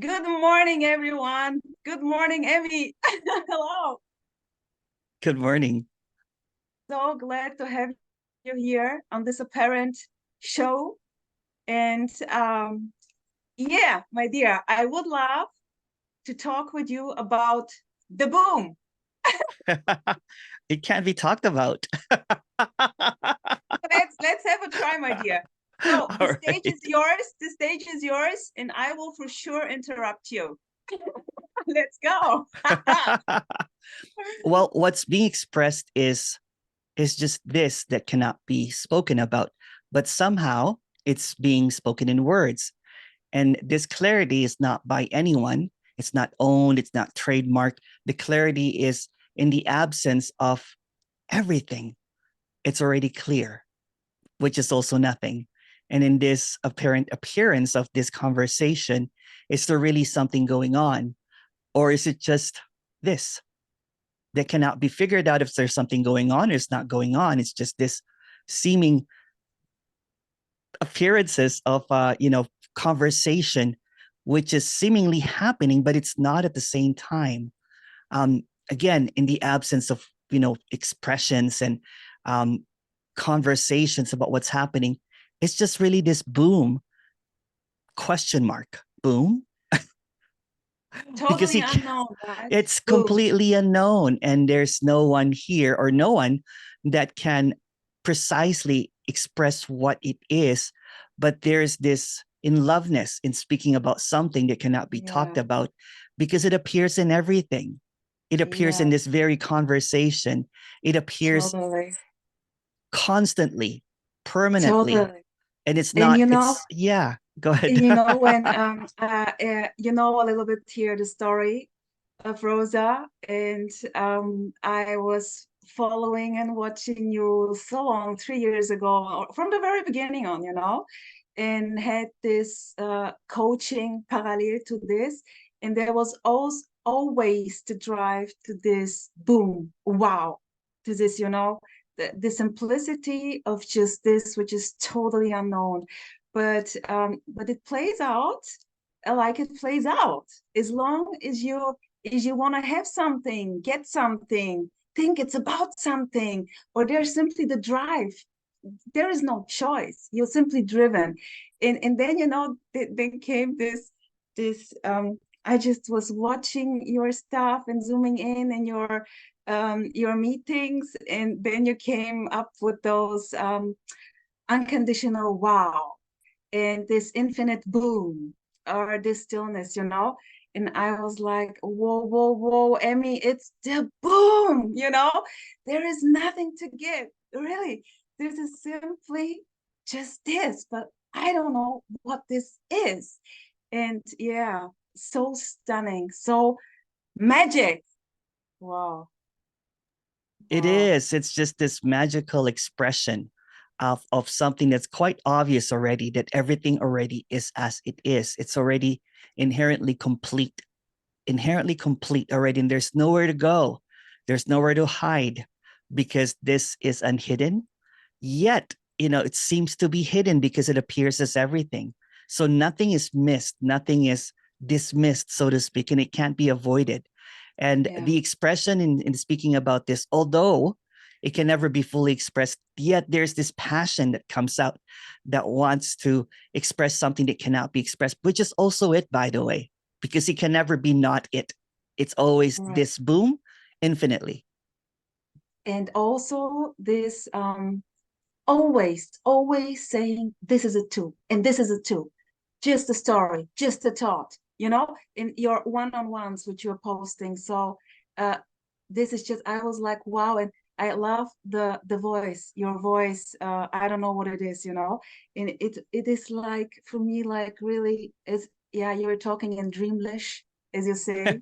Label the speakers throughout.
Speaker 1: Good morning, everyone. Good morning, Emmy. Hello.
Speaker 2: Good morning.
Speaker 1: So glad to have you here on this apparent show. And yeah, my dear, I would love to talk with you about the boom.
Speaker 2: It can't be talked about.
Speaker 1: Let's have a try, my dear. So the
Speaker 2: All
Speaker 1: stage is
Speaker 2: right.
Speaker 1: yours. The stage is yours, and I will for sure interrupt you. Let's go.
Speaker 2: Well, what's being expressed is just this that cannot be spoken about, but somehow it's being spoken in words. And this clarity is not by anyone. It's not owned, it's not trademarked. The clarity is in the absence of everything. It's already clear, which is also nothing. And in this apparent appearance of this conversation, is there really something going on? Or is it just this that cannot be figured out if there's something going on or it's not going on? It's just this seeming appearances of, conversation, which is seemingly happening, but it's not at the same time. Again, in the absence of, expressions and um, conversations about what's happening, it's just really this boom, question mark, boom, because
Speaker 1: Totally unknown, right?
Speaker 2: it's
Speaker 1: Boom.
Speaker 2: completely unknown and there's no one here or no one that can precisely express what it is, but there's this in loveness in speaking about something that cannot be talked
Speaker 1: Yeah.
Speaker 2: about because it appears in everything. It appears in
Speaker 1: Yeah.
Speaker 2: this very conversation. It appears
Speaker 1: Totally.
Speaker 2: constantly, permanently.
Speaker 1: Totally.
Speaker 2: And it's
Speaker 1: And
Speaker 2: not, it's, yeah, go ahead.
Speaker 1: when a little bit here the story of Rosa, and I was following and watching you so long, 3 years ago, or from the very beginning on, and had this coaching parallel to this, and there was always the drive to this boom, wow, to this, the simplicity of just this, which is totally unknown, but it plays out like it plays out. As long as you want to have something, get something, think it's about something, or there's simply the drive. There is no choice. You're simply driven. And then then came this I just was watching your stuff and zooming in and your meetings, and then you came up with those unconditional wow and this infinite boom or this stillness, And I was like, whoa, whoa, whoa, Emmy, it's the boom, There is nothing to give, really. This is simply just this, but I don't know what this is. And yeah, so stunning, so magic. Wow,
Speaker 2: It
Speaker 1: wow.
Speaker 2: is. It's just this magical expression of something that's quite obvious already, that everything already is as it is. It's already inherently complete already. And there's nowhere to go. There's nowhere to hide because this is unhidden. Yet, it seems to be hidden because it appears as everything. So nothing is missed, nothing is dismissed, so to speak, and it can't be avoided. And
Speaker 1: Yeah,
Speaker 2: the expression in speaking about this, although it can never be fully expressed, yet there's this passion that comes out that wants to express something that cannot be expressed, which is also it, by the way, because it can never be not it. It's always
Speaker 1: right.
Speaker 2: this boom infinitely.
Speaker 1: And also this always saying this is a two and this is a two, just a story, just a thought, in your one-on-ones which you're posting. So uh this is just, I was like, wow. And I love the voice, your voice. I don't know what it is, and it is like, for me, like, really is, yeah, you're talking in dreamlish, as you say,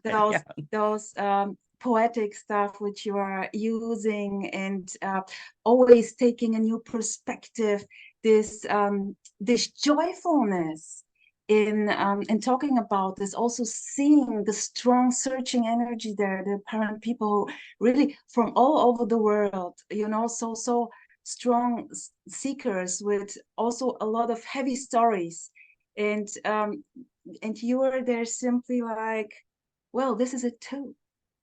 Speaker 1: those
Speaker 2: Yeah.
Speaker 1: poetic stuff which you are using, and always taking a new perspective, this joyfulness in talking about this, also seeing the strong searching energy there, the apparent people who really from all over the world, so strong seekers with also a lot of heavy stories, and and you are there simply like, well, this is it too.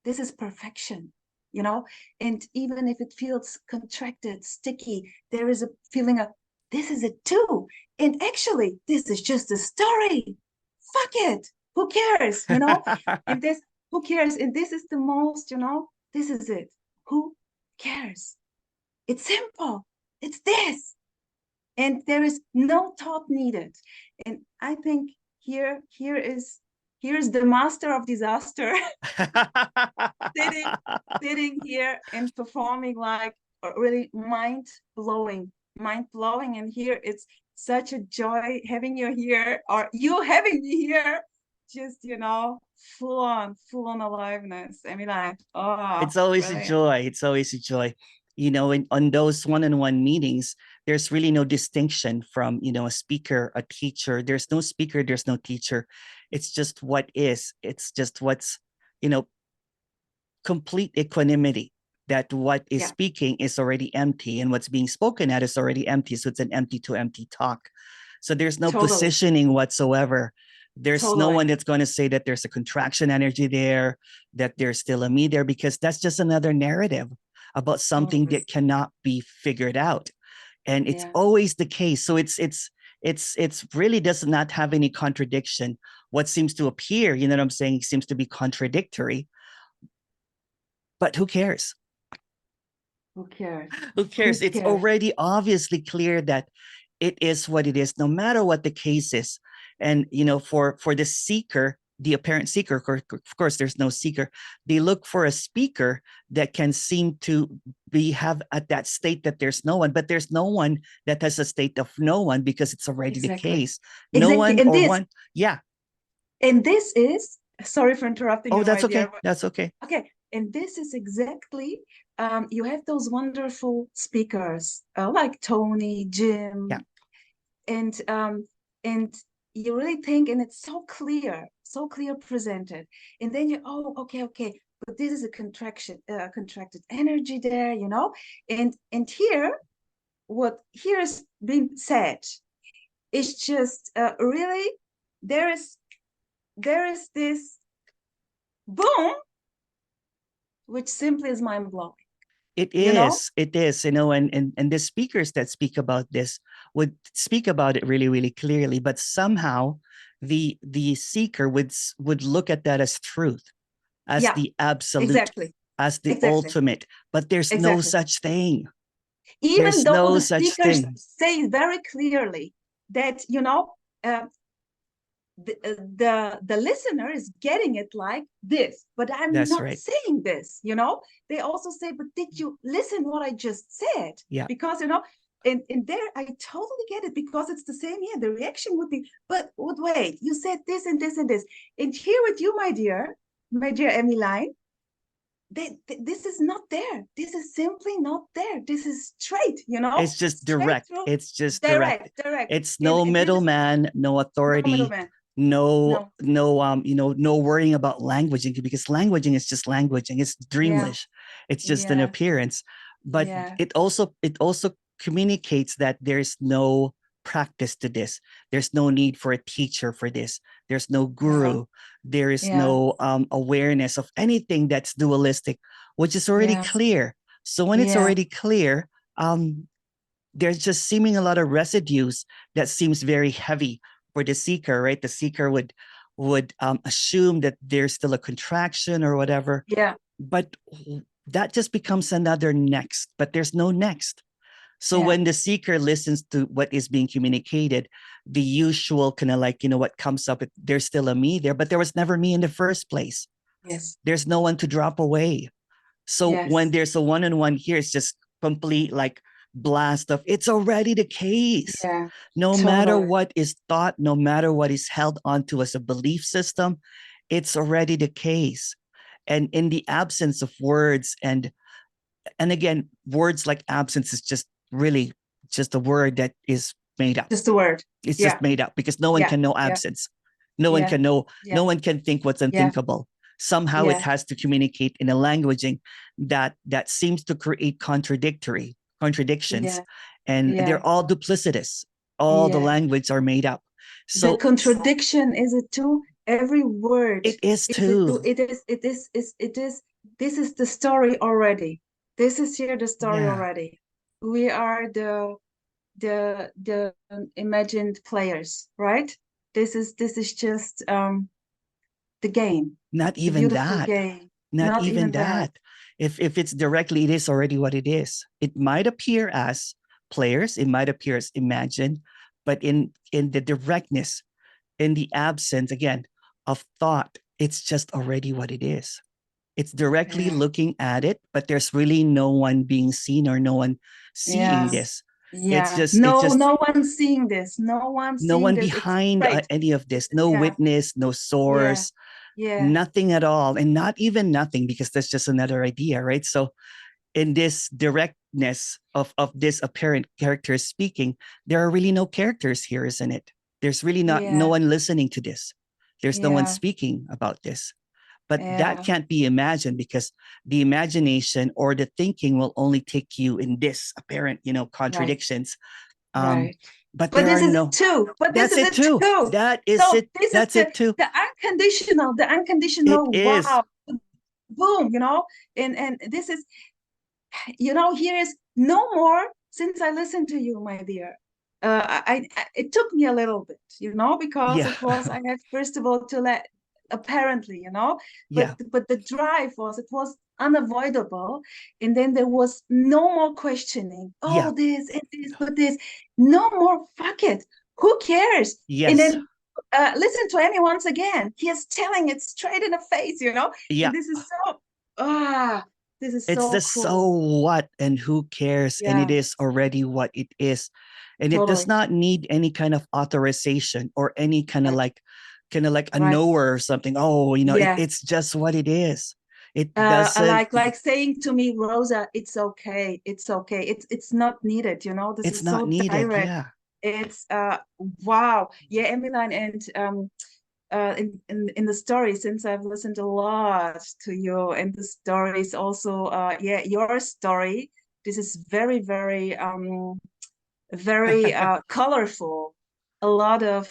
Speaker 1: This is perfection, you know? And even if it feels contracted, sticky, there is a feeling of, this is it too. And actually, this is just a story. Fuck it. Who cares, you know? And this, who cares? And this is the most, you know, this is it. Who cares? It's simple. It's this. And there is no thought needed. And I think here's the master of disaster sitting sitting here and performing like really mind blowing. And here it's such a joy having you here, or you having me here, just, you know, full on aliveness. I mean, like, oh,
Speaker 2: It's always a
Speaker 1: brilliant.
Speaker 2: joy. It's always a joy. On those one-on-one meetings, there's really no distinction from, a speaker, a teacher. There's no speaker, there's no teacher. It's just what is. It's just what's, you know, complete equanimity, that what is
Speaker 1: Yeah,
Speaker 2: speaking is already empty and what's being spoken at is already empty. So it's an empty to empty talk. So there's no
Speaker 1: totally,
Speaker 2: positioning whatsoever. There's no
Speaker 1: totally.
Speaker 2: one that's going to say that there's a contraction energy there, that there's still a me there, because that's just another narrative about something that
Speaker 1: Always.
Speaker 2: cannot be figured out. And it's
Speaker 1: Yeah,
Speaker 2: always the case. So it's really does not have any contradiction. What seems to appear, you know what I'm saying, seems to be contradictory, but who cares?
Speaker 1: who cares?
Speaker 2: Who
Speaker 1: Who
Speaker 2: cares? It's
Speaker 1: cares?
Speaker 2: already obviously clear that it is what it is, no matter what the case is. And for the seeker, the apparent seeker, of course, there's no seeker. They look for a speaker that can seem to have at that state that there's no one, but there's no one that has a state of no one, because it's already the
Speaker 1: Exactly.
Speaker 2: case. No
Speaker 1: Exactly.
Speaker 2: one or one. Yeah.
Speaker 1: And this is, sorry for interrupting
Speaker 2: Oh,
Speaker 1: you, my
Speaker 2: that's
Speaker 1: dear,
Speaker 2: okay.
Speaker 1: but
Speaker 2: That's okay.
Speaker 1: okay. And this is exactly, you have those wonderful speakers like Tony,
Speaker 2: Yeah.
Speaker 1: Jim, and and you really think, and it's so clear presented. And then you, oh, okay, but this is a contracted energy there, you know? And here, what here is being said is just really, there is there is this boom, which simply is mind blowing.
Speaker 2: It
Speaker 1: You know?
Speaker 2: is. It is. And the speakers that speak about this would speak about it really, really clearly. But somehow, the seeker would look at that as truth, as
Speaker 1: Yeah,
Speaker 2: the absolute,
Speaker 1: exactly,
Speaker 2: as the
Speaker 1: exactly,
Speaker 2: ultimate. But there's no
Speaker 1: exactly.
Speaker 2: such thing.
Speaker 1: Even
Speaker 2: There's
Speaker 1: though
Speaker 2: no
Speaker 1: the
Speaker 2: such
Speaker 1: speakers
Speaker 2: thing.
Speaker 1: say very clearly that, you know, uh, the listener is getting it like this, but I'm
Speaker 2: That's
Speaker 1: not
Speaker 2: right.
Speaker 1: saying this, you know. They also say, but did you listen what I just said?
Speaker 2: Yeah.
Speaker 1: Because, you know, and there I totally get it, because it's the same here. The reaction would be, but wait, you said this and this and this. And here with you, my dear Emmeline, this is not there. This is simply not there. This is straight, you know,
Speaker 2: It's just
Speaker 1: straight
Speaker 2: direct.
Speaker 1: through,
Speaker 2: It's just direct.
Speaker 1: direct.
Speaker 2: It's no
Speaker 1: And this is
Speaker 2: middleman, no
Speaker 1: no
Speaker 2: authority,
Speaker 1: middleman.
Speaker 2: no
Speaker 1: No.
Speaker 2: no no worrying about languaging, because languaging is just languaging. It's
Speaker 1: Yeah.
Speaker 2: dreamlish. It's just an
Speaker 1: Yeah.
Speaker 2: appearance. But
Speaker 1: Yeah.
Speaker 2: it also communicates that there's no practice to this. There's no need for a teacher for this. There's no
Speaker 1: Yeah.
Speaker 2: guru. There is
Speaker 1: Yeah.
Speaker 2: no awareness of anything that's dualistic, which is already
Speaker 1: Yes.
Speaker 2: clear. So when it's
Speaker 1: Yeah.
Speaker 2: already clear, um, there's just seeming a lot of residues that seems very heavy for the seeker, right? The seeker would assume that there's still a contraction or whatever,
Speaker 1: Yeah.
Speaker 2: but that just becomes another next, but there's no next. So
Speaker 1: Yeah.
Speaker 2: when the seeker listens to what is being communicated, the usual kind of like, what comes up, there's still a me there, but there was never me in the first place.
Speaker 1: Yes.
Speaker 2: There's no one to drop away. So when
Speaker 1: Yes.
Speaker 2: there's a one-on-one here, it's just complete like blast of it's already the case.
Speaker 1: Yeah.
Speaker 2: No matter
Speaker 1: Totally.
Speaker 2: what is thought, no matter what is held onto as a belief system, it's already the case. And in the absence of words, and again, words like absence is just really just a word that is made up.
Speaker 1: Just the word.
Speaker 2: It's
Speaker 1: Yeah.
Speaker 2: just made up because no one
Speaker 1: Yeah.
Speaker 2: can know
Speaker 1: Yeah.
Speaker 2: absence. No one
Speaker 1: Yeah.
Speaker 2: can know,
Speaker 1: Yeah.
Speaker 2: no one can think what's
Speaker 1: Yeah.
Speaker 2: unthinkable. Somehow it
Speaker 1: Yeah.
Speaker 2: has to communicate in a languaging that seems to create contradictions,
Speaker 1: Yeah.
Speaker 2: and
Speaker 1: Yeah.
Speaker 2: they're all duplicitous. All the
Speaker 1: Yeah.
Speaker 2: language are made up.
Speaker 1: The
Speaker 2: So
Speaker 1: contradiction is it too? Every word
Speaker 2: it is
Speaker 1: is it too?
Speaker 2: too.
Speaker 1: It is. This is the story already. This is here the story
Speaker 2: Yeah.
Speaker 1: already. We are the imagined players, right? This is just the game,
Speaker 2: Not
Speaker 1: the
Speaker 2: even
Speaker 1: beautiful
Speaker 2: that.
Speaker 1: game.
Speaker 2: Not
Speaker 1: Not
Speaker 2: even
Speaker 1: even that.
Speaker 2: that. If it's directly, it is already what it is. It might appear as players, it might appear as imagined, but in the directness, in the absence again of thought, it's just already what it is. It's directly
Speaker 1: Yeah.
Speaker 2: looking at it, but there's really no one being seen or no one seeing
Speaker 1: Yeah.
Speaker 2: this.
Speaker 1: Yeah.
Speaker 2: It's
Speaker 1: No,
Speaker 2: just
Speaker 1: no one's seeing this. No one's
Speaker 2: no
Speaker 1: seeing
Speaker 2: one
Speaker 1: this. It's
Speaker 2: behind
Speaker 1: great.
Speaker 2: any of this, no
Speaker 1: Yeah.
Speaker 2: witness, no
Speaker 1: Yeah.
Speaker 2: source,
Speaker 1: Yeah.
Speaker 2: nothing at all, and not even nothing because that's just another idea, right? So in this directness of this apparent character speaking, there are really no characters here, isn't it? There's really not no
Speaker 1: Yeah.
Speaker 2: one listening to this. There's no one
Speaker 1: Yeah.
Speaker 2: speaking about this. But that
Speaker 1: Yeah.
Speaker 2: can't be imagined because the imagination or the thinking will only take you in this apparent,
Speaker 1: Right.
Speaker 2: contradictions. Um,
Speaker 1: Right.
Speaker 2: but
Speaker 1: But
Speaker 2: there
Speaker 1: this
Speaker 2: are
Speaker 1: is
Speaker 2: no.
Speaker 1: two. But this
Speaker 2: That's
Speaker 1: is
Speaker 2: it
Speaker 1: it
Speaker 2: too.
Speaker 1: too.
Speaker 2: That is
Speaker 1: So
Speaker 2: it.
Speaker 1: this is
Speaker 2: That's it too.
Speaker 1: the
Speaker 2: It
Speaker 1: unconditional
Speaker 2: is.
Speaker 1: wow, boom, and this is, here is no more since I listened to you, my dear. It took me a little bit, because
Speaker 2: Yeah.
Speaker 1: it was I had first of all to let apparently,
Speaker 2: Yeah.
Speaker 1: but the drive was unavoidable, and then there was no more questioning.
Speaker 2: Yeah.
Speaker 1: Oh, this and this, but this, no more. Fuck it. Who cares? And
Speaker 2: Yes.
Speaker 1: then listen to Amy once again. He is telling it straight in the face,
Speaker 2: Yeah.
Speaker 1: and this is so ah. This is
Speaker 2: It's
Speaker 1: so
Speaker 2: the so
Speaker 1: cruel.
Speaker 2: what and who cares, and it
Speaker 1: Yeah,
Speaker 2: is already what it is, and it does
Speaker 1: totally.
Speaker 2: not need any kind of authorization or any
Speaker 1: Right,
Speaker 2: kind of like a
Speaker 1: right.
Speaker 2: knower or something. Oh,
Speaker 1: Yeah.
Speaker 2: it's just what it is. It doesn't.
Speaker 1: Like saying to me, Rosa, it's okay. It's okay. It's not needed, This
Speaker 2: It's
Speaker 1: is
Speaker 2: not
Speaker 1: so
Speaker 2: needed.
Speaker 1: direct.
Speaker 2: Yeah.
Speaker 1: It's wow. Yeah, Emmeline, and in the story, since I've listened a lot to you and the stories also, yeah, your story. This is very, very very colorful. A lot of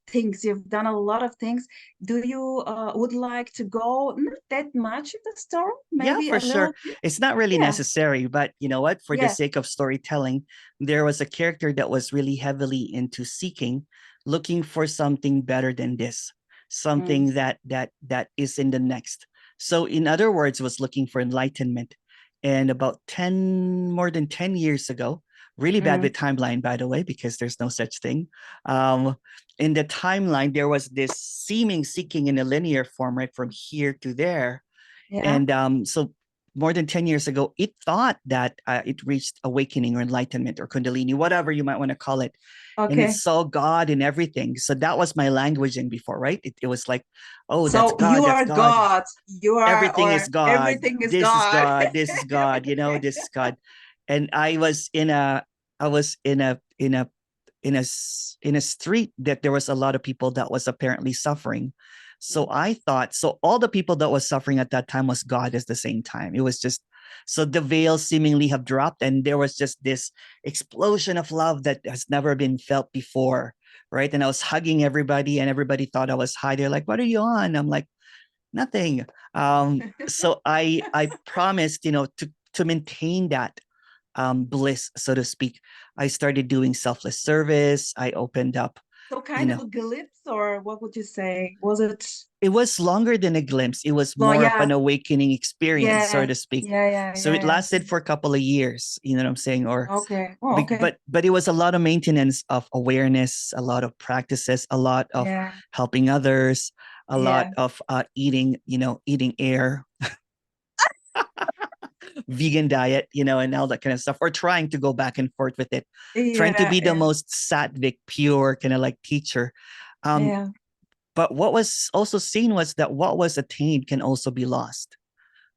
Speaker 1: things. You've done a lot of things. Do you would like to go not that much in the story?
Speaker 2: Yeah,
Speaker 1: Maybe
Speaker 2: for
Speaker 1: a
Speaker 2: sure.
Speaker 1: little bit?
Speaker 2: It's not really
Speaker 1: Yeah,
Speaker 2: necessary, but you know what? For the
Speaker 1: yeah.
Speaker 2: sake of storytelling, there was a character that was really heavily into seeking, looking for something better than this,
Speaker 1: Mm,
Speaker 2: something that is in the next. So, in other words, was looking for enlightenment. And about 10, more than 10 years ago, really bad
Speaker 1: mm,
Speaker 2: with timeline, by the way, because there's no such thing. Um, in the timeline, there was this seeming seeking in a linear form, right, from here to there,
Speaker 1: yeah.
Speaker 2: and so more than 10 years ago, it thought that it reached awakening or enlightenment or Kundalini, whatever you might want to call it. And it
Speaker 1: Okay.
Speaker 2: saw God in everything. So that was my languaging before, right? It was like, oh, that's
Speaker 1: So
Speaker 2: God,
Speaker 1: you
Speaker 2: that's
Speaker 1: are
Speaker 2: God.
Speaker 1: God. You are,
Speaker 2: Everything is
Speaker 1: or
Speaker 2: God.
Speaker 1: everything is
Speaker 2: This is
Speaker 1: God.
Speaker 2: God. This is God. This is God. And I was in a street that there was a lot of people that was apparently suffering. So
Speaker 1: Mm.
Speaker 2: I thought, so all the people that was suffering at that time was God at the same time. It was just, so the veil seemingly have dropped and there was just this explosion of love that has never been felt before. Right. And I was hugging everybody and everybody thought I was high. They're like, what are you on? I'm like, nothing. So I promised, to maintain that bliss, so to speak. I started doing selfless service. I opened up,
Speaker 1: So
Speaker 2: you
Speaker 1: kind of
Speaker 2: know,
Speaker 1: a glimpse, or what would you say? Was it?
Speaker 2: it was longer than a glimpse. It was
Speaker 1: Well,
Speaker 2: more of
Speaker 1: yeah,
Speaker 2: an awakening experience, so
Speaker 1: yeah,
Speaker 2: to speak.
Speaker 1: yeah, yeah,
Speaker 2: So it
Speaker 1: yeah,
Speaker 2: lasted for a couple of years, you know what I'm saying? Or
Speaker 1: okay. Oh, okay.
Speaker 2: but it was a lot of maintenance of awareness, a lot of practices, a lot of
Speaker 1: Yeah,
Speaker 2: helping others, a lot
Speaker 1: yeah,
Speaker 2: of eating air, vegan diet, and all that kind of stuff, or trying to go back and forth with it, trying to
Speaker 1: yeah,
Speaker 2: be the
Speaker 1: yeah,
Speaker 2: most sattvic, pure kind of like teacher. Um,
Speaker 1: yeah.
Speaker 2: but what was also seen was that what was attained can also be lost.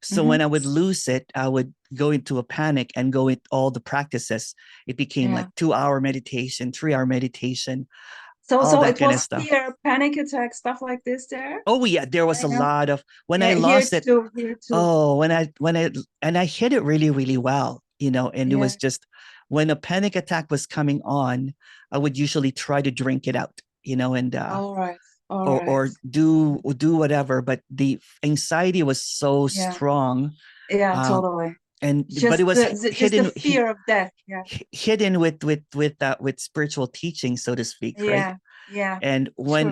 Speaker 2: So when I
Speaker 1: Hmm.
Speaker 2: would lose it, I would go into a panic and go with all the practices. It became like
Speaker 1: Yeah.
Speaker 2: 2 hour meditation, 3 hour meditation, all
Speaker 1: So
Speaker 2: that
Speaker 1: it
Speaker 2: kind of
Speaker 1: was
Speaker 2: stuff.
Speaker 1: fear, panic attack, stuff like this there.
Speaker 2: Oh yeah, there was a
Speaker 1: Yeah.
Speaker 2: lot of when I
Speaker 1: Yeah, here
Speaker 2: lost it.
Speaker 1: too, here too.
Speaker 2: Oh, and I hit it really, really well, and it
Speaker 1: Yeah.
Speaker 2: was just when a panic attack was coming on, I would usually try to drink it out. and
Speaker 1: All right. All right.
Speaker 2: or do whatever. But the anxiety was so
Speaker 1: Yeah.
Speaker 2: strong,
Speaker 1: Yeah,
Speaker 2: uh,
Speaker 1: totally.
Speaker 2: and but it
Speaker 1: Just
Speaker 2: was
Speaker 1: just the
Speaker 2: hidden
Speaker 1: fear of death. Yeah.
Speaker 2: hidden with spiritual teaching, so to speak, right?
Speaker 1: Yeah. Yeah.
Speaker 2: And
Speaker 1: Sure.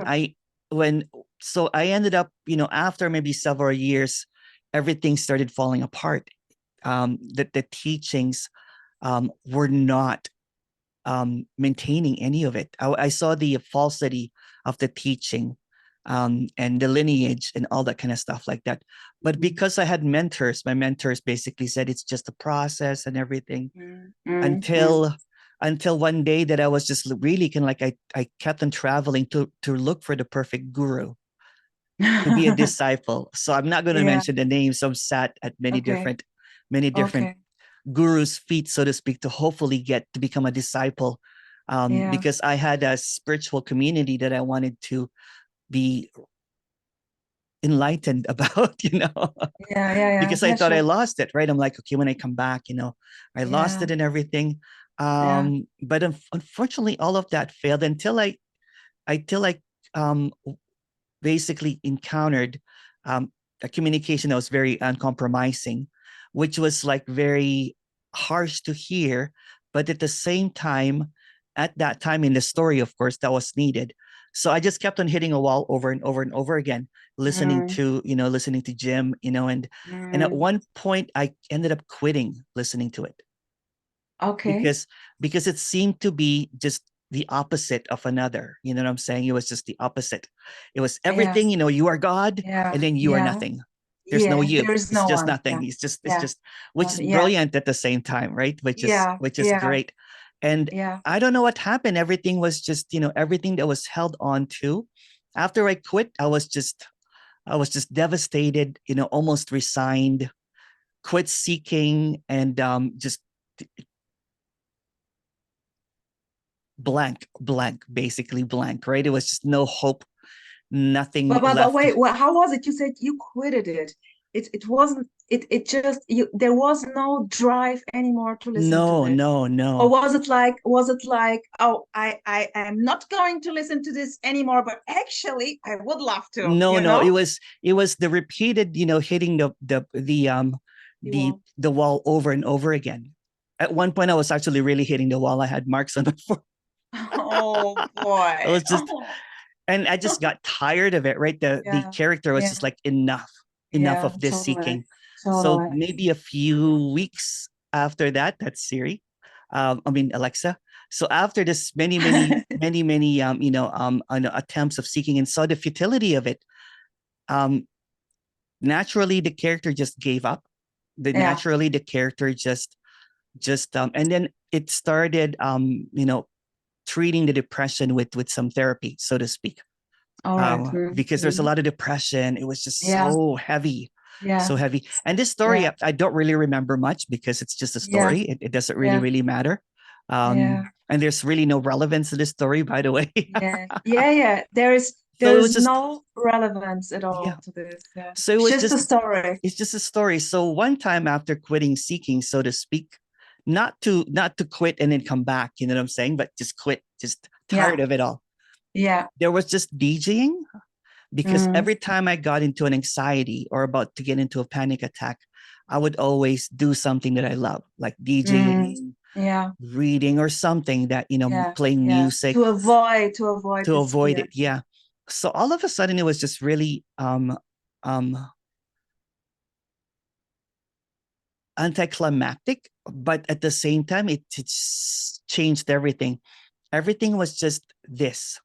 Speaker 2: when so I ended up, after maybe several years, everything started falling apart. That the teachings were not maintaining any of it. I saw the falsity of the teaching, and the lineage and all that kind of stuff like that. But
Speaker 1: Mm,
Speaker 2: because I had mentors, my mentors basically said it's just a process and everything,
Speaker 1: mm, mm, mm.
Speaker 2: until one day that I was just really kind of like, I kept on traveling to look for the perfect guru, to be a disciple. So I'm not going to
Speaker 1: Yeah.
Speaker 2: mention the names. So I'm sat at
Speaker 1: Okay.
Speaker 2: many different
Speaker 1: Okay.
Speaker 2: guru's feet, so to speak, to hopefully get to become a disciple,
Speaker 1: Yeah.
Speaker 2: because I had a spiritual community that I wanted to be enlightened about,
Speaker 1: Yeah. Yeah. Yeah.
Speaker 2: because I
Speaker 1: Yeah.
Speaker 2: thought I
Speaker 1: Sure.
Speaker 2: lost it, right? I'm like, okay, when I come back, I lost
Speaker 1: Yeah.
Speaker 2: it and everything.
Speaker 1: Yeah.
Speaker 2: But unfortunately, all of that failed until I um, basically encountered a communication that was very uncompromising, which was like very harsh to hear, but at the same time, at that time in the story, of course, that was needed. So I just kept on hitting a wall over and over and over again,
Speaker 1: Mm,
Speaker 2: listening to Jim, and at
Speaker 1: mm.
Speaker 2: one point I ended up quitting listening to it,
Speaker 1: Okay.
Speaker 2: because it seemed to be just the opposite of another. You know what I'm saying? It was just the opposite. It was
Speaker 1: Yeah.
Speaker 2: everything, you are God,
Speaker 1: Yeah.
Speaker 2: and then you are
Speaker 1: Yeah.
Speaker 2: nothing. There's no
Speaker 1: Yeah.
Speaker 2: you.
Speaker 1: There is
Speaker 2: It's
Speaker 1: no
Speaker 2: just
Speaker 1: one.
Speaker 2: nothing.
Speaker 1: Yeah.
Speaker 2: It's
Speaker 1: Yeah.
Speaker 2: just, which is
Speaker 1: Yeah.
Speaker 2: brilliant at the same time, right?
Speaker 1: Yeah.
Speaker 2: Which is
Speaker 1: Yeah.
Speaker 2: great. And
Speaker 1: Yeah.
Speaker 2: I don't know what happened. Everything was just, everything that was held on to. After I quit, I was just devastated, almost resigned, quit seeking, and just blank, basically blank, right? It was just no hope, nothing
Speaker 1: But
Speaker 2: left.
Speaker 1: wait, how was it? You said you quitted it. It wasn't it just you there was no drive anymore to listen to
Speaker 2: No,
Speaker 1: it.
Speaker 2: no,
Speaker 1: Or
Speaker 2: no.
Speaker 1: was it like, oh, I am not going to listen to this anymore, but actually I would love to,
Speaker 2: No,
Speaker 1: you
Speaker 2: no.
Speaker 1: know?
Speaker 2: It was the repeated, hitting
Speaker 1: You will.
Speaker 2: the wall over and over again. At one point I was actually really hitting the wall. I had marks on the floor.
Speaker 1: Oh
Speaker 2: I
Speaker 1: boy.
Speaker 2: was just and I just got tired of it, right? The
Speaker 1: Yeah.
Speaker 2: character was just
Speaker 1: Yeah.
Speaker 2: like, enough
Speaker 1: Yeah.
Speaker 2: of this
Speaker 1: Totally.
Speaker 2: seeking. So
Speaker 1: Totally.
Speaker 2: maybe a few weeks after that, that's Siri. I mean Alexa. So after this many attempts of seeking and saw the futility of it, um, naturally the character just gave up.
Speaker 1: Yeah.
Speaker 2: Naturally the character just and then it started treating the depression with some therapy, so to speak,
Speaker 1: All right.
Speaker 2: because there's a
Speaker 1: Mm-hmm.
Speaker 2: lot of depression. It was just
Speaker 1: Yeah.
Speaker 2: so heavy,
Speaker 1: Yeah.
Speaker 2: so heavy. And this story,
Speaker 1: Yeah.
Speaker 2: I don't really remember much because it's just a
Speaker 1: Yeah.
Speaker 2: story. It doesn't really,
Speaker 1: Yeah.
Speaker 2: really matter.
Speaker 1: Yeah.
Speaker 2: And there's really no relevance to this story, by the way.
Speaker 1: Yeah. Yeah. Yeah. There is
Speaker 2: So
Speaker 1: there
Speaker 2: it was
Speaker 1: is
Speaker 2: just,
Speaker 1: no relevance at
Speaker 2: yeah.
Speaker 1: all to this. Yeah.
Speaker 2: So it
Speaker 1: It's
Speaker 2: was
Speaker 1: just a
Speaker 2: just,
Speaker 1: story.
Speaker 2: it's just a story. So one time after quitting seeking, so to speak, not to quit and then come back, you know what I'm saying? But just quit, just tired
Speaker 1: Yeah.
Speaker 2: of it all.
Speaker 1: Yeah.
Speaker 2: There was just DJing, because
Speaker 1: Mm.
Speaker 2: every time I got into an anxiety or about to get into a panic attack, I would always do something that I love, like
Speaker 1: Mm.
Speaker 2: DJing,
Speaker 1: Yeah.
Speaker 2: reading, or something that,
Speaker 1: Yeah.
Speaker 2: playing
Speaker 1: Yeah.
Speaker 2: music
Speaker 1: To avoid
Speaker 2: to
Speaker 1: this
Speaker 2: avoid it.
Speaker 1: fear.
Speaker 2: Yeah. So all of a sudden it was just really um anticlimactic, but at the same time it's changed everything. Everything was just this.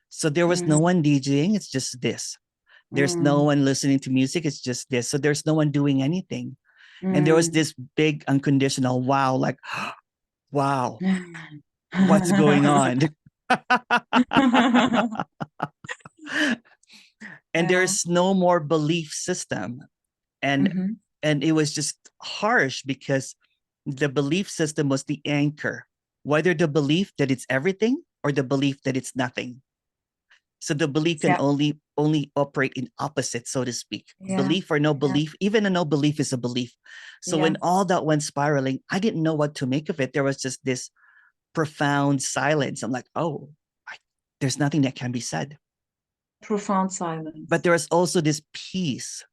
Speaker 2: So there was no
Speaker 1: Mm.
Speaker 2: one DJing, it's just this. There's no
Speaker 1: Mm.
Speaker 2: one listening to music, it's just this. So there's no one doing anything. And there was
Speaker 1: Mm.
Speaker 2: this big unconditional wow, like, wow, what's going on? And
Speaker 1: Yeah.
Speaker 2: there's no more belief system. And
Speaker 1: Hmm.
Speaker 2: it was just harsh because the belief system was the anchor, whether the belief that it's everything or the belief that it's nothing. So the belief can
Speaker 1: Yeah.
Speaker 2: only operate in opposite, so to speak.
Speaker 1: Yeah.
Speaker 2: Belief or no
Speaker 1: Yeah.
Speaker 2: belief, even a no belief is a belief. So
Speaker 1: Yeah.
Speaker 2: when all that went spiraling, I didn't know what to make of it. There was just this profound silence. I'm like, oh, there's nothing that can be said.
Speaker 1: Profound silence.
Speaker 2: But there was also this peace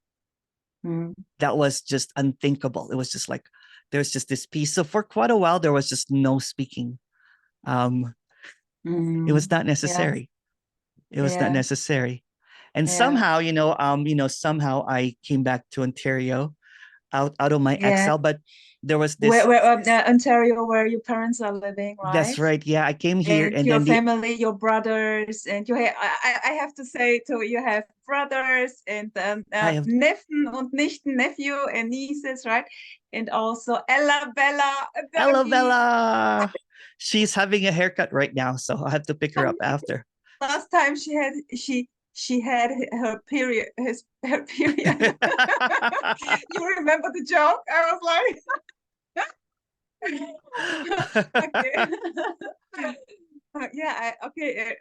Speaker 1: Mm.
Speaker 2: that was just unthinkable. It was just like, there's just this peace. So for quite a while, there was just no speaking. It was not
Speaker 1: Yeah,
Speaker 2: necessary. It was not
Speaker 1: yeah,
Speaker 2: necessary. And
Speaker 1: yeah,
Speaker 2: somehow, somehow I came back to Ontario out of my
Speaker 1: yeah.
Speaker 2: exile, but there was this.
Speaker 1: Where Ontario, where your parents are living,
Speaker 2: That's
Speaker 1: right?
Speaker 2: right. Yeah, I came here,
Speaker 1: And
Speaker 2: and
Speaker 1: your
Speaker 2: then the
Speaker 1: family, your brothers, and I have to say too, you have brothers and
Speaker 2: I have
Speaker 1: Neffen und Nichten, nephew and nieces, right? And also Ella, Bella,
Speaker 2: Ella
Speaker 1: doggy.
Speaker 2: Bella. She's having a haircut right now, so I have to pick her up after.
Speaker 1: Last time she had her period, her period. You remember the joke? I was like, okay. Yeah, okay.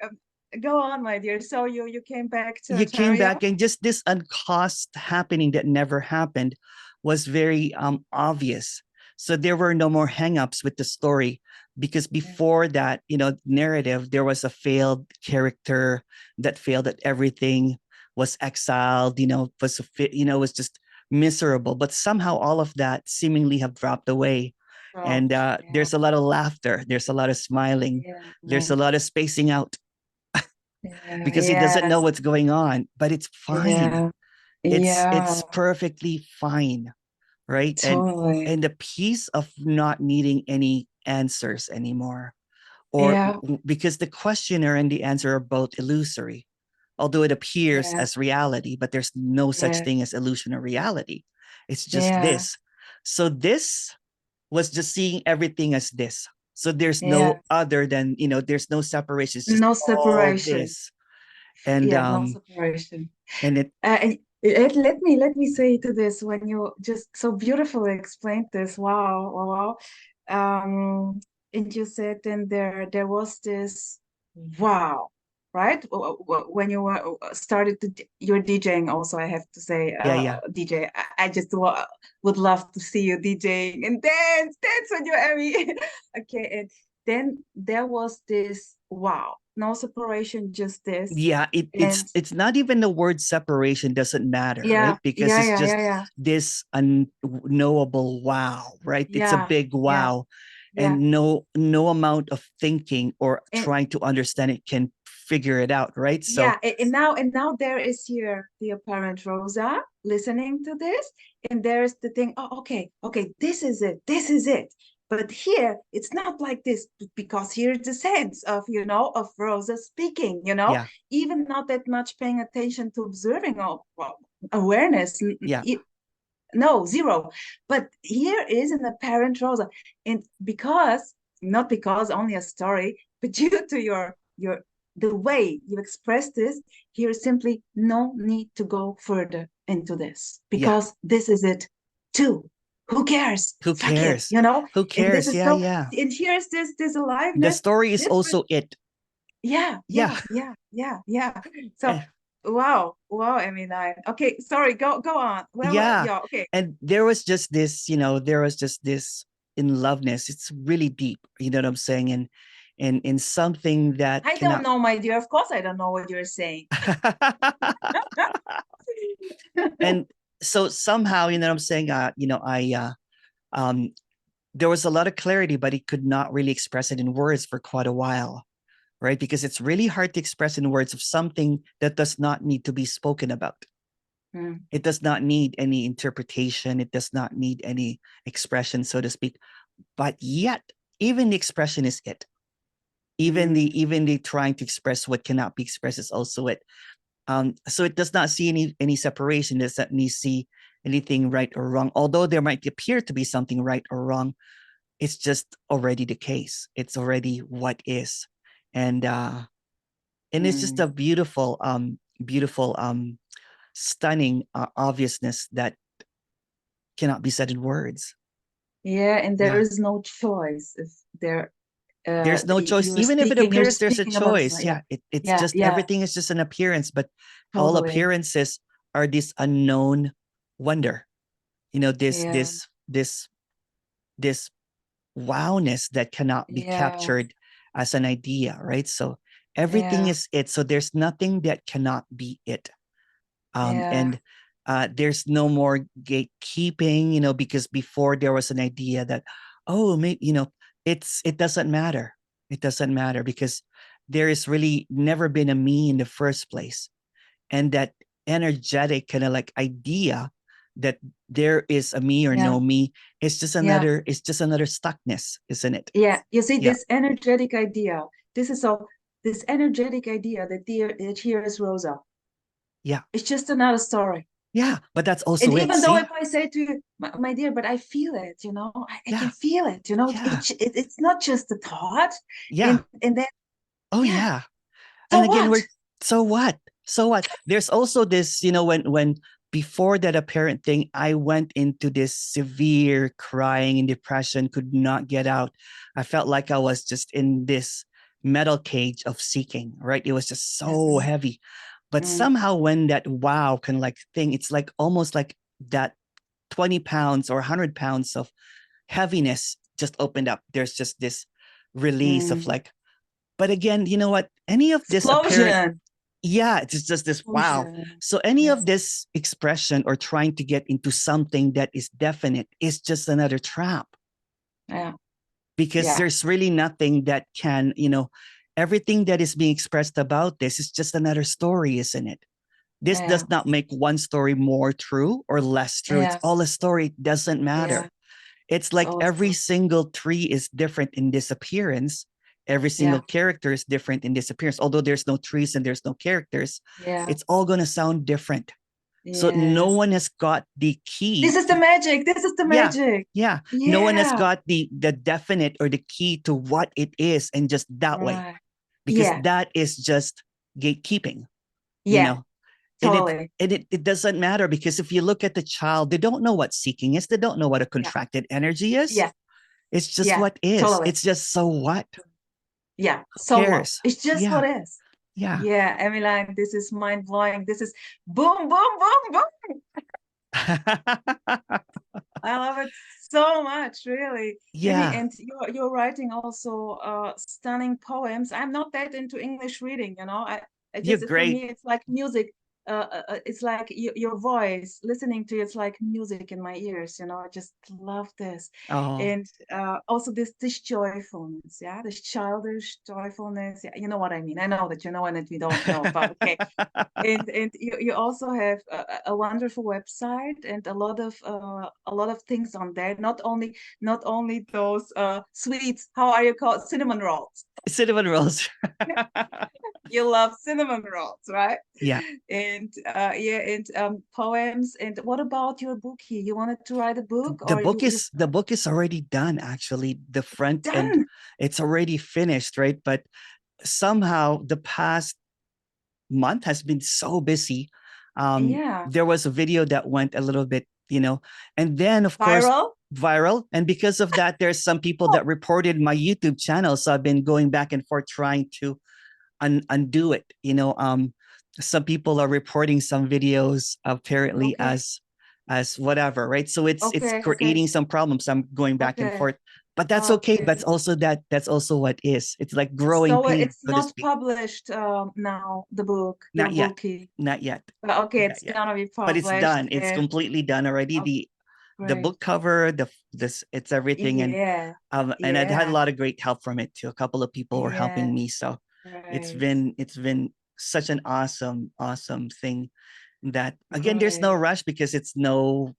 Speaker 1: Go on, my dear. So you came back to
Speaker 2: You came
Speaker 1: Ontario?
Speaker 2: back, and just this uncaused happening that never happened was very obvious. So there were no more hangups with the story, because before that, narrative, there was a failed character that failed at everything, was exiled, was just miserable. But somehow all of that seemingly have dropped away.
Speaker 1: Oh,
Speaker 2: And
Speaker 1: yeah,
Speaker 2: there's a lot of laughter, there's a lot of smiling, there's
Speaker 1: yeah,
Speaker 2: a lot of spacing out,
Speaker 1: yeah,
Speaker 2: because he doesn't know
Speaker 1: yes,
Speaker 2: what's going on, but it's fine.
Speaker 1: yeah,
Speaker 2: It's
Speaker 1: yeah,
Speaker 2: perfectly fine, right? And
Speaker 1: totally.
Speaker 2: the peace of not needing any answers anymore, or
Speaker 1: Yeah,
Speaker 2: because the questioner and the answer are both illusory, although it appears
Speaker 1: yeah,
Speaker 2: as reality, but there's no such
Speaker 1: yeah,
Speaker 2: thing as illusion or reality. It's just
Speaker 1: yeah,
Speaker 2: this. So this was just seeing everything as this. So there's
Speaker 1: yeah.
Speaker 2: no other than, there's no separation. It's just
Speaker 1: No
Speaker 2: all
Speaker 1: separation.
Speaker 2: this. And
Speaker 1: Yeah, no separation.
Speaker 2: and it
Speaker 1: Let me say to this, when you just so beautifully explained this, wow, wow, wow. And you said then there was this wow, right? When you were started your DJing also, I have to say,
Speaker 2: yeah, yeah.
Speaker 1: DJ. I just would love to see you DJing and dance when you're Emmy. Okay, and then there was this wow, no separation, just this,
Speaker 2: Yeah, it's
Speaker 1: and
Speaker 2: it's not even the word separation doesn't matter,
Speaker 1: yeah,
Speaker 2: right? Because
Speaker 1: yeah,
Speaker 2: it's
Speaker 1: yeah,
Speaker 2: just
Speaker 1: yeah, yeah.
Speaker 2: this unknowable wow, right? It's a
Speaker 1: Yeah,
Speaker 2: big
Speaker 1: yeah,
Speaker 2: wow,
Speaker 1: yeah.
Speaker 2: and no amount of thinking or
Speaker 1: And
Speaker 2: trying to understand it can figure it out, right? So
Speaker 1: yeah, and now there is here the apparent Rosa listening to this, and there's the thing, oh, okay, this is it, this is it. But here it's not like this, because here's the sense of Rosa speaking,
Speaker 2: yeah,
Speaker 1: even not that much paying attention to observing or well, awareness.
Speaker 2: yeah,
Speaker 1: No, zero. But here is an apparent Rosa. And not because only a story, but due to your the way you express this, here is simply no need to go further into this,
Speaker 2: yeah.
Speaker 1: because this is it too. Who cares?
Speaker 2: Who
Speaker 1: Suck it,
Speaker 2: cares? Who
Speaker 1: And this
Speaker 2: cares?
Speaker 1: is
Speaker 2: Yeah,
Speaker 1: so,
Speaker 2: yeah.
Speaker 1: and here's this
Speaker 2: The
Speaker 1: aliveness,
Speaker 2: story is
Speaker 1: this
Speaker 2: also it.
Speaker 1: yeah,
Speaker 2: Yeah.
Speaker 1: yeah, yeah, yeah, yeah. So,
Speaker 2: Eh,
Speaker 1: wow, wow. I mean, okay. Sorry, go on. Well,
Speaker 2: yeah.
Speaker 1: yeah, okay.
Speaker 2: And there was just this, there was just this in loveness. It's really deep, you know what I'm saying? And in something that
Speaker 1: I don't
Speaker 2: cannot
Speaker 1: know, my dear. Of course, I don't know what you're saying.
Speaker 2: and so somehow, you know what I'm saying? Um there was a lot of clarity, but he could not really express it in words for quite a while, right? Because it's really hard to express in words of something that does not need to be spoken about.
Speaker 1: Mm,
Speaker 2: It does not need any interpretation. It does not need any expression, so to speak. But yet, even the expression is it.
Speaker 1: mm,
Speaker 2: Even the trying to express what cannot be expressed is also it. So it does not see any separation. It does not see anything right or wrong. Although there might appear to be something right or wrong, it's just already the case. It's already what is, and it's just a
Speaker 1: mm.
Speaker 2: beautiful, stunning obviousness that cannot be said in words.
Speaker 1: Yeah, and there
Speaker 2: Yeah,
Speaker 1: is no choice if there
Speaker 2: there's no choice.
Speaker 1: you're
Speaker 2: Even if it
Speaker 1: speaking, you're
Speaker 2: appears there's a
Speaker 1: speaking about
Speaker 2: choice,
Speaker 1: something. Yeah,
Speaker 2: yeah, it's
Speaker 1: yeah,
Speaker 2: just
Speaker 1: yeah,
Speaker 2: everything is just an appearance, but all
Speaker 1: totally.
Speaker 2: appearances are this unknown wonder. This
Speaker 1: Yeah,
Speaker 2: this this this wowness that cannot be
Speaker 1: yeah,
Speaker 2: captured as an idea, right? So Everything
Speaker 1: Yeah.
Speaker 2: is it. So there's nothing that cannot be it.
Speaker 1: Yeah.
Speaker 2: And there's no more gatekeeping, because before there was an idea that, oh, maybe, it doesn't matter. It doesn't matter because there is really never been a me in the first place. And that energetic kind of like idea that there is a me or
Speaker 1: Yeah.
Speaker 2: no me,
Speaker 1: Yeah.
Speaker 2: it's just another stuckness, isn't it?
Speaker 1: Yeah. You see,
Speaker 2: Yeah.
Speaker 1: this energetic idea, this is all this energetic idea that here is Rosa.
Speaker 2: Yeah.
Speaker 1: It's just another story.
Speaker 2: Yeah. But that's
Speaker 1: And
Speaker 2: also it.
Speaker 1: even though if
Speaker 2: See?
Speaker 1: I say to you, my dear, but I feel it, I can
Speaker 2: Yeah.
Speaker 1: feel it,
Speaker 2: Yeah.
Speaker 1: it's not just a thought.
Speaker 2: Yeah.
Speaker 1: And then,
Speaker 2: Oh,
Speaker 1: yeah,
Speaker 2: yeah.
Speaker 1: so
Speaker 2: And again,
Speaker 1: what?
Speaker 2: so what? So what? There's also this, when before that apparent thing, I went into this severe crying and depression, could not get out. I felt like I was just in this metal cage of seeking, right? It was just so
Speaker 1: Yes.
Speaker 2: heavy. But
Speaker 1: Mm,
Speaker 2: somehow when that wow kind of like thing, it's like almost like that 20 pounds or 100 pounds of heaviness just opened up. There's just this release of
Speaker 1: mm.
Speaker 2: like, but again, you know what? Any of this apparent,
Speaker 1: Explosion.
Speaker 2: yeah, it's just this wow.
Speaker 1: Explosion.
Speaker 2: So any of
Speaker 1: Yes.
Speaker 2: this expression or trying to get into something that is definite is just another trap
Speaker 1: Yeah.
Speaker 2: because
Speaker 1: Yeah.
Speaker 2: there's really nothing that can, everything that is being expressed about this is just another story, isn't it? This
Speaker 1: Yeah.
Speaker 2: does not make one story more true or less true. It's all
Speaker 1: Yes.
Speaker 2: a story. It doesn't
Speaker 1: Yeah.
Speaker 2: matter. It's
Speaker 1: It's
Speaker 2: like
Speaker 1: all a
Speaker 2: every
Speaker 1: story.
Speaker 2: single tree is different in this appearance. Every single
Speaker 1: Yeah.
Speaker 2: character is different in this appearance. Although there's no trees and there's no characters,
Speaker 1: Yeah.
Speaker 2: it's all going to sound different. So no
Speaker 1: Yes.
Speaker 2: one has got the
Speaker 1: This
Speaker 2: key
Speaker 1: is the
Speaker 2: to,
Speaker 1: magic. This is the
Speaker 2: yeah,
Speaker 1: magic.
Speaker 2: yeah. No one has
Speaker 1: Yeah.
Speaker 2: got the definite or the key to what it is and just that way,
Speaker 1: Right.
Speaker 2: because
Speaker 1: Yeah.
Speaker 2: that is just gatekeeping, you
Speaker 1: Yeah.
Speaker 2: know, and
Speaker 1: Totally.
Speaker 2: it doesn't matter because if you look at the child, they don't know what seeking is. They don't know what a
Speaker 1: Yeah.
Speaker 2: contracted energy is.
Speaker 1: Yeah.
Speaker 2: It's just
Speaker 1: Yeah.
Speaker 2: what is.
Speaker 1: Totally.
Speaker 2: It's just so what?
Speaker 1: Yeah.
Speaker 2: Who
Speaker 1: So what?
Speaker 2: cares?
Speaker 1: It's just
Speaker 2: Yeah,
Speaker 1: what is.
Speaker 2: yeah.
Speaker 1: Yeah, Emmeline, this is mind blowing. This is boom, boom, boom, boom. I love it so much, really.
Speaker 2: Yeah,
Speaker 1: And you're writing also stunning poems. I'm not that into English reading, I
Speaker 2: you're
Speaker 1: just for
Speaker 2: great.
Speaker 1: me it's like music. It's like your voice, listening to it's like music in my ears. I just love this,
Speaker 2: Oh.
Speaker 1: and also this joyfulness, yeah, this childish joyfulness. Yeah, you know what I mean. I know that you know, and that we don't know, but okay. And you also have a wonderful website and a lot of things on there. Not only those sweets. How are you called? Cinnamon rolls.
Speaker 2: Cinnamon rolls.
Speaker 1: You love cinnamon rolls, right?
Speaker 2: Yeah.
Speaker 1: And yeah, and poems. And what about your bookie? You wanted to write a book, or you
Speaker 2: The book is already done, actually. The front and
Speaker 1: done?
Speaker 2: it's already finished, right? But somehow the past month has been so busy.
Speaker 1: Yeah,
Speaker 2: There was a video that went a little bit, and then of course
Speaker 1: viral.
Speaker 2: viral. And because of that, there's some people that reported my YouTube channel. So I've been going back and forth trying to undo it. Some people are reporting some videos apparently
Speaker 1: Okay,
Speaker 2: as whatever, right? So it's
Speaker 1: okay, okay,
Speaker 2: creating some problems. I'm going back and
Speaker 1: okay,
Speaker 2: forth, but that's okay.
Speaker 1: okay.
Speaker 2: That's also what is. It's like growing
Speaker 1: So
Speaker 2: pain,
Speaker 1: it's
Speaker 2: so to
Speaker 1: not
Speaker 2: speak.
Speaker 1: published now, the book, your
Speaker 2: Not yet,
Speaker 1: bookie.
Speaker 2: not yet,
Speaker 1: Okay,
Speaker 2: not
Speaker 1: it's
Speaker 2: yet.
Speaker 1: gonna be
Speaker 2: But it's
Speaker 1: published.
Speaker 2: done. It's completely done already.
Speaker 1: Oh,
Speaker 2: The
Speaker 1: great.
Speaker 2: book cover, it's everything,
Speaker 1: Yeah,
Speaker 2: and I've had a
Speaker 1: yeah,
Speaker 2: lot of great help from it too. A couple of people were helping
Speaker 1: yeah,
Speaker 2: me, so
Speaker 1: right,
Speaker 2: it's been such an awesome thing that again there's no
Speaker 1: right.
Speaker 2: rush because
Speaker 1: There's no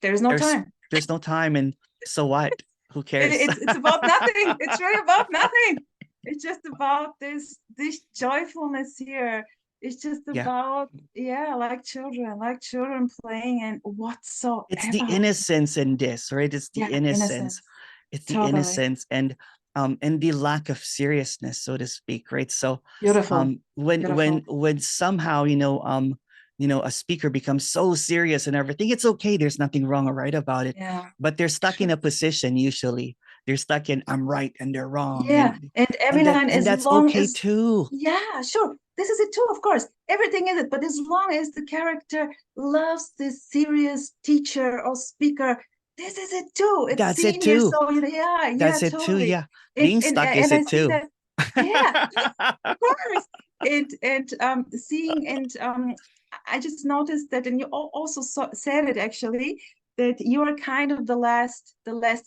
Speaker 2: there's
Speaker 1: time.
Speaker 2: there's no time, and so what, who cares?
Speaker 1: It's about nothing. It's really about nothing. It's just about this joyfulness here. It's just
Speaker 2: Yeah,
Speaker 1: about, yeah, like children playing and
Speaker 2: it's the
Speaker 1: whatsoever.
Speaker 2: innocence in this, right? It's the
Speaker 1: Yeah,
Speaker 2: innocence.
Speaker 1: innocence.
Speaker 2: It's the
Speaker 1: Totally.
Speaker 2: innocence and the lack of seriousness, so to speak, right? So
Speaker 1: Beautiful.
Speaker 2: when
Speaker 1: Beautiful.
Speaker 2: somehow a speaker becomes so serious and everything, it's okay, there's nothing wrong or right about it,
Speaker 1: Yeah.
Speaker 2: but they're stuck in a position. Usually they're stuck in I'm right and they're wrong,
Speaker 1: Yeah, and every line,
Speaker 2: and
Speaker 1: as
Speaker 2: that's
Speaker 1: long
Speaker 2: okay
Speaker 1: as,
Speaker 2: too.
Speaker 1: yeah, sure, this is it too, of course. Everything is it, but as long as the character loves this serious teacher or speaker, this is it too. It's
Speaker 2: That's it
Speaker 1: senior,
Speaker 2: too.
Speaker 1: so yeah, yeah,
Speaker 2: That's it too.
Speaker 1: totally.
Speaker 2: Yeah,
Speaker 1: And
Speaker 2: being
Speaker 1: and
Speaker 2: stuck is
Speaker 1: and I
Speaker 2: it
Speaker 1: see
Speaker 2: too.
Speaker 1: that. Yeah, of course. And seeing and I just noticed that, and you also said it actually, that you are kind of the last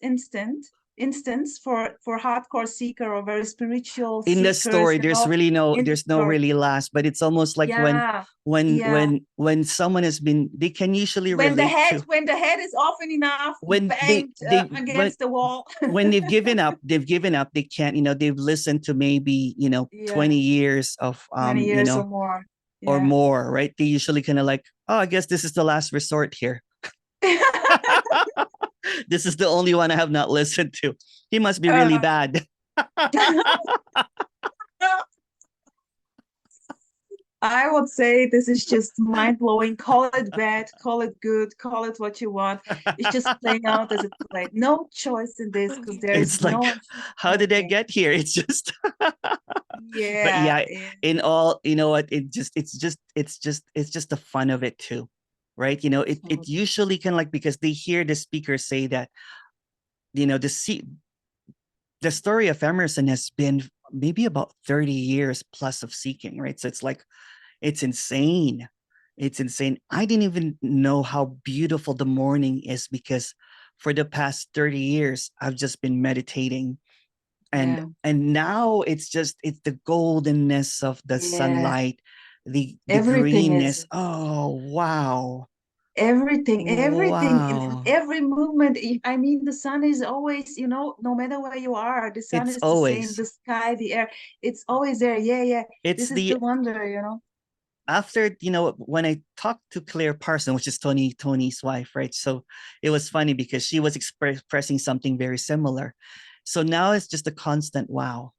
Speaker 1: instance for hardcore seeker or very spiritual
Speaker 2: In the
Speaker 1: seekers,
Speaker 2: story, there's really no,
Speaker 1: in the
Speaker 2: there's no
Speaker 1: story.
Speaker 2: really last, but it's almost like when
Speaker 1: Yeah,
Speaker 2: when
Speaker 1: yeah.
Speaker 2: when when someone has been, they can usually
Speaker 1: When the
Speaker 2: relate
Speaker 1: head
Speaker 2: to
Speaker 1: when the head is often enough
Speaker 2: when
Speaker 1: banged
Speaker 2: they
Speaker 1: against the wall.
Speaker 2: when they've given up, they can't, they've listened to maybe,
Speaker 1: Yeah,
Speaker 2: 20 years of
Speaker 1: 20 years or more.
Speaker 2: or
Speaker 1: Yeah.
Speaker 2: more, right? They usually kind of like, oh, I guess this is the last resort here. This is the only one I have not listened to. He must be really
Speaker 1: Uh,
Speaker 2: bad.
Speaker 1: I would say this is just mind blowing. Call it bad, call it good, call it what you want. It's just playing out as it played. No choice in this because there is
Speaker 2: It's like,
Speaker 1: no
Speaker 2: how did I
Speaker 1: anything.
Speaker 2: get here? It's just but
Speaker 1: Yeah,
Speaker 2: yeah,
Speaker 1: yeah,
Speaker 2: in all, you know what, it's just the fun of it too, right? It
Speaker 1: totally.
Speaker 2: usually can, like, because they hear the speaker say that, the story of Emerson has been maybe about 30 years plus of seeking, right? So it's like, it's insane. It's insane. I didn't even know how beautiful the morning is because for the past 30 years I've just been meditating, and
Speaker 1: Yeah,
Speaker 2: now it's the goldenness of the
Speaker 1: yeah.
Speaker 2: sunlight, the
Speaker 1: Everything is
Speaker 2: greenness. Oh, wow.
Speaker 1: everything in
Speaker 2: Wow.
Speaker 1: every movement. I mean, the sun is always, no matter where you are, the sun
Speaker 2: It's
Speaker 1: is the same,
Speaker 2: always,
Speaker 1: the sky, the air, it's always there. Yeah, yeah.
Speaker 2: it's
Speaker 1: This is the
Speaker 2: the
Speaker 1: wonder.
Speaker 2: after, when I talked to Claire Parson, which is Tony's wife, right? So it was funny because she was expressing something very similar. So now it's just a constant wow.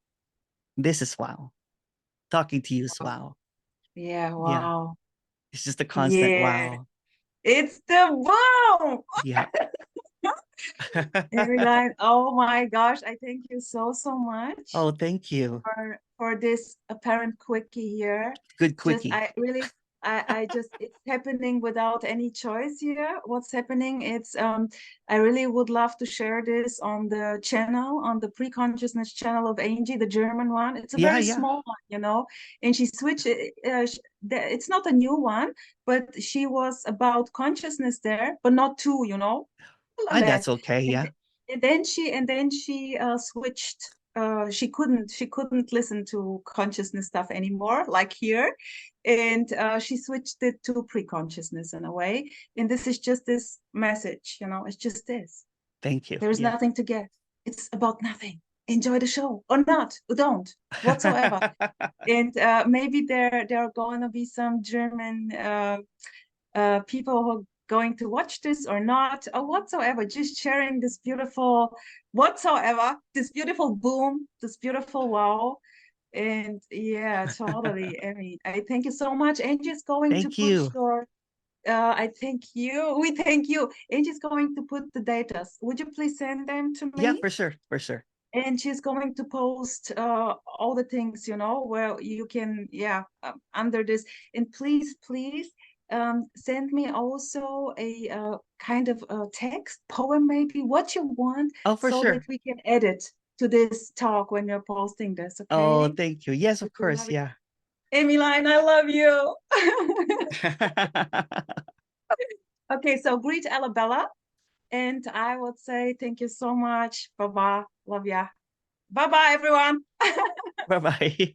Speaker 2: This is wow. Talking to you is
Speaker 1: Wow.
Speaker 2: wow.
Speaker 1: Yeah,
Speaker 2: Yeah.
Speaker 1: wow.
Speaker 2: It's just a constant
Speaker 1: Yeah,
Speaker 2: wow.
Speaker 1: it's the bomb.
Speaker 2: Yeah.
Speaker 1: Caroline, oh my gosh, I thank you so much
Speaker 2: Oh, thank you.
Speaker 1: for this apparent quickie here.
Speaker 2: Good
Speaker 1: Just
Speaker 2: quickie.
Speaker 1: I really I just it's happening without any choice here. What's happening? It's I really would love to share this on the channel, on the pre-consciousness channel of Angie, the German one. It's a
Speaker 2: Yeah,
Speaker 1: very
Speaker 2: yeah.
Speaker 1: small one. And she switched it. It's not a new one, but she was about consciousness there, but not two.
Speaker 2: Ah,
Speaker 1: That.
Speaker 2: that's okay.
Speaker 1: And,
Speaker 2: Yeah.
Speaker 1: and then she switched. She couldn't listen to consciousness stuff anymore, like here, and she switched it to pre-consciousness in a way. And this is just this message. It's just this.
Speaker 2: Thank you.
Speaker 1: There's
Speaker 2: Yeah.
Speaker 1: nothing to get. It's about nothing. Enjoy the show or not, or don't whatsoever. And maybe there are going to be some German people who are going to watch this or not, or whatsoever, just sharing this beautiful boom, this beautiful wow. And yeah, totally. I mean, I thank you so much. Angie's going to
Speaker 2: Thank
Speaker 1: put
Speaker 2: you.
Speaker 1: your I thank you. We thank you. Angie's going to put the datas. Would you please send them to
Speaker 2: Yeah,
Speaker 1: me?
Speaker 2: for sure. For sure.
Speaker 1: And she's going to post all the things, where you can, yeah, under this. And please send me also a kind of a text poem, maybe what you want,
Speaker 2: Oh, for
Speaker 1: so that
Speaker 2: sure.
Speaker 1: we can edit to this talk when you're posting this.
Speaker 2: Oh,
Speaker 1: Okay,
Speaker 2: thank you. Yes, of
Speaker 1: would you
Speaker 2: course.
Speaker 1: love it?
Speaker 2: Yeah.
Speaker 1: Emiline, I love you. Okay, so greet Alabella, and I would say thank you so much. Bye bye, love ya. Bye bye, everyone.
Speaker 2: Bye bye.